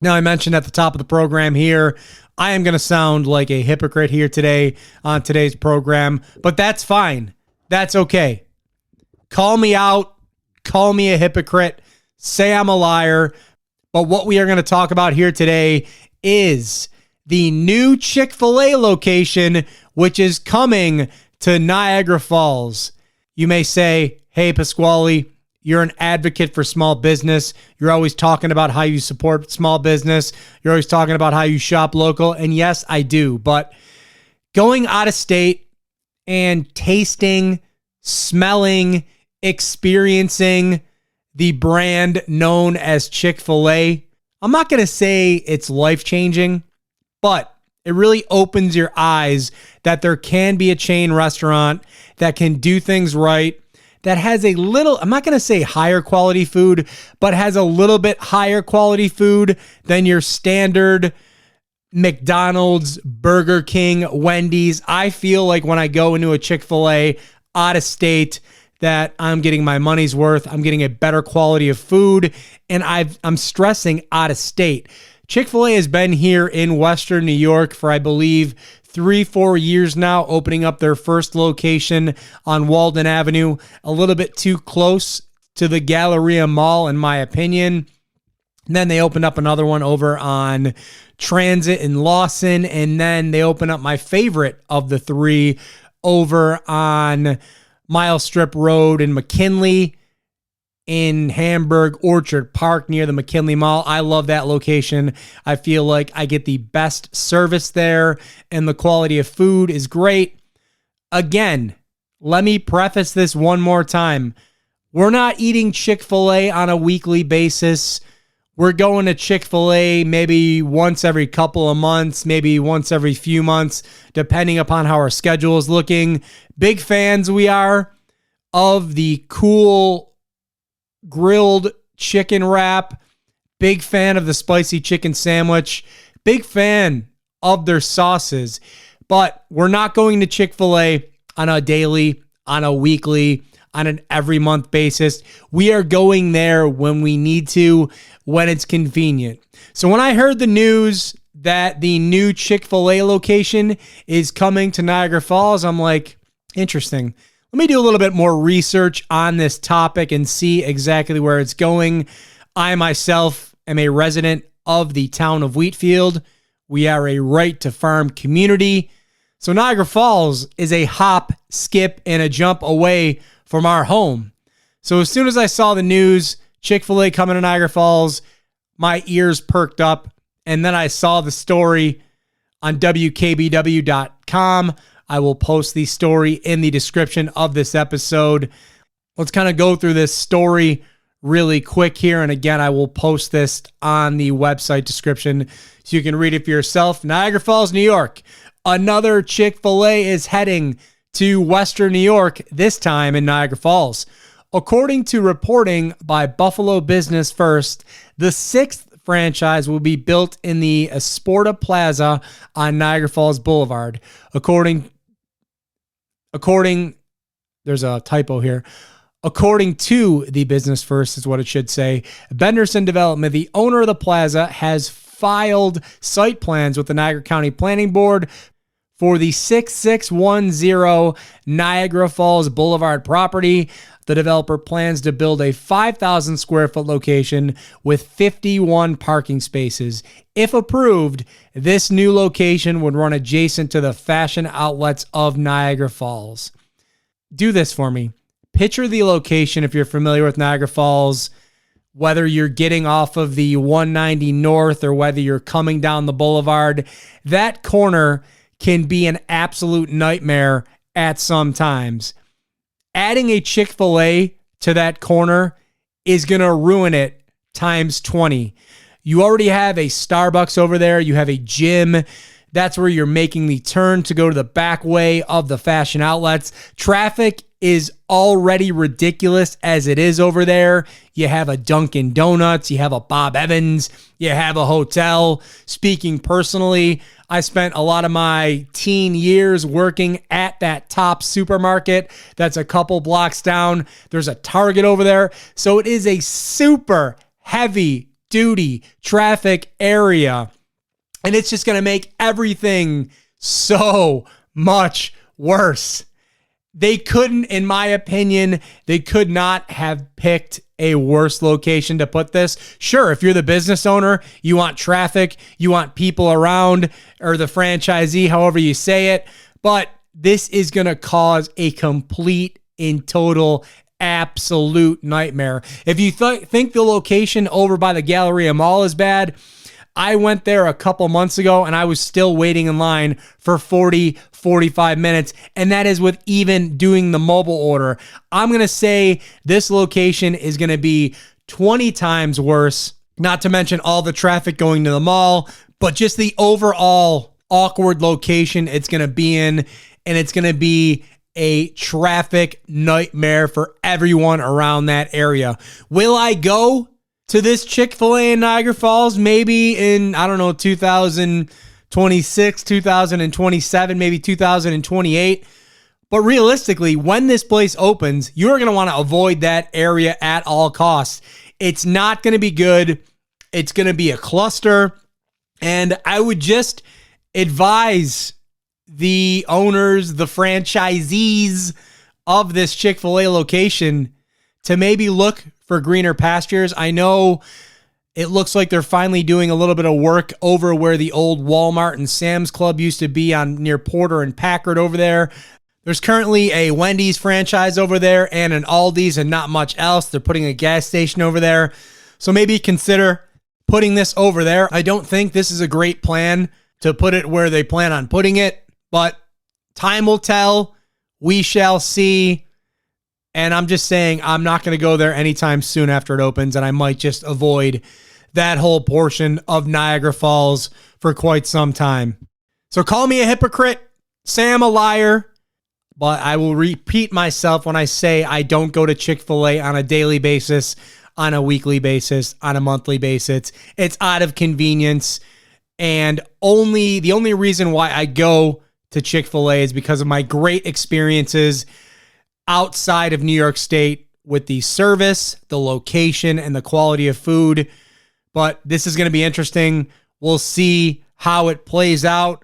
Now, I mentioned at the top of the program here, I am going to sound like a hypocrite here today on today's program, but that's fine. That's okay. Call me out. Call me a hypocrite. Say I'm a liar. But what we are going to talk about here today is the new Chick-fil-A location, which is coming to Niagara Falls. You may say, hey, Pasquale, you're an advocate for small business. You're always talking about how you support small business. You're always talking about how you shop local. And yes, I do. But going out of state and tasting, smelling, experiencing the brand known as Chick-fil-A, I'm not going to say it's life-changing, but it really opens your eyes that there can be a chain restaurant that can do things right, that has a little, I'm not going to say higher quality food, but has a little bit higher quality food than your standard McDonald's, Burger King, Wendy's. I feel like when I go into a Chick-fil-A out of state that I'm getting my money's worth. I'm getting a better quality of food, and I'm stressing out of state. Chick-fil-A has been here in Western New York for, I believe, 3-4 years now, opening up their first location on Walden Avenue, a little bit too close to the Galleria Mall, in my opinion. And then they opened up another one over on Transit in Lawson, and then they opened up my favorite of the three over on Mile Strip Road in McKinley, in Hamburg Orchard Park near the McKinley Mall. I love that location. I feel like I get the best service there and the quality of food is great. Again, let me preface this one more time. We're not eating Chick-fil-A on a weekly basis. We're going to Chick-fil-A maybe once every couple of months, maybe once every few months, depending upon how our schedule is looking. Big fans we are of the cool grilled chicken wrap. Big fan of the spicy chicken sandwich. Big fan of their sauces. But we're not going to Chick-fil-A on a daily, on a weekly, on an every month basis. We are going there when we need to, when it's convenient. So when I heard the news that the new Chick-fil-A location is coming to Niagara Falls, I'm like, interesting. Let me do a little bit more research on this topic and see exactly where it's going. I myself am a resident of the town of Wheatfield. We are a right-to-farm community. So Niagara Falls is a hop, skip, and a jump away from our home. So as soon as I saw the news, Chick-fil-A coming to Niagara Falls, my ears perked up. And then I saw the story on WKBW.com. I will post the story in the description of this episode. Let's kind of go through this story really quick here. And again, I will post this on the website description so you can read it for yourself. Niagara Falls, New York. Another Chick-fil-A is heading to Western New York, this time in Niagara Falls. According to reporting by Buffalo Business First, the sixth franchise will be built in the Esporta Plaza on Niagara Falls Boulevard. There's a typo here. According to the Business First is what it should say. Benderson Development, the owner of the plaza, has filed site plans with the Niagara County Planning Board for the 6610 Niagara Falls Boulevard property. The developer plans to build a 5,000 square foot location with 51 parking spaces. If approved, this new location would run adjacent to the fashion outlets of Niagara Falls. Do this for me. Picture the location if you're familiar with Niagara Falls, whether you're getting off of the 190 North or whether you're coming down the boulevard. That corner can be an absolute nightmare at some times. Adding a Chick-fil-A to that corner is going to ruin it times 20. You already have a Starbucks over there. You have a gym. That's where you're making the turn to go to the back way of the fashion outlets. Traffic is already ridiculous as it is over there. You have a Dunkin' Donuts. You have a Bob Evans. You have a hotel. Speaking personally, I spent a lot of my teen years working at that top supermarket that's a couple blocks down. There's a Target over there. So it is a super heavy duty traffic area. And it's just going to make everything so much worse. They couldn't, in my opinion, they could not have picked a worse location to put this. Sure, if you're the business owner, you want traffic, you want people around, or the franchisee, however you say it, but this is going to cause a complete and total absolute nightmare. If you think the location over by the Galleria Mall is bad, I went there a couple months ago and I was still waiting in line for 45 minutes. And that is with even doing the mobile order. I'm going to say this location is going to be 20 times worse, not to mention all the traffic going to the mall, but just the overall awkward location it's going to be in. And it's going to be a traffic nightmare for everyone around that area. Will I go to this Chick-fil-A in Niagara Falls maybe in, 2026, 2027, maybe 2028? But realistically, when this place opens, you're going to want to avoid that area at all costs. It's not going to be good. It's going to be a cluster. And I would just advise the owners, the franchisees of this Chick-fil-A location to maybe look for greener pastures. I know it looks like they're finally doing a little bit of work over where the old Walmart and Sam's Club used to be on near Porter and Packard over there. There's currently a Wendy's franchise over there and an Aldi's and not much else. They're putting a gas station over there. So maybe consider putting this over there. I don't think this is a great plan to put it where they plan on putting it, but time will tell. We shall see. And I'm just saying I'm not going to go there anytime soon after it opens, and I might just avoid that whole portion of Niagara Falls for quite some time. So call me a hypocrite, say I'm a liar, but I will repeat myself when I say I don't go to Chick-fil-A on a daily basis, on a weekly basis, on a monthly basis. It's out of convenience, and the only reason why I go to Chick-fil-A is because of my great experiences outside of New York State with the service, the location, and the quality of food. But this is going to be interesting. We'll see how it plays out.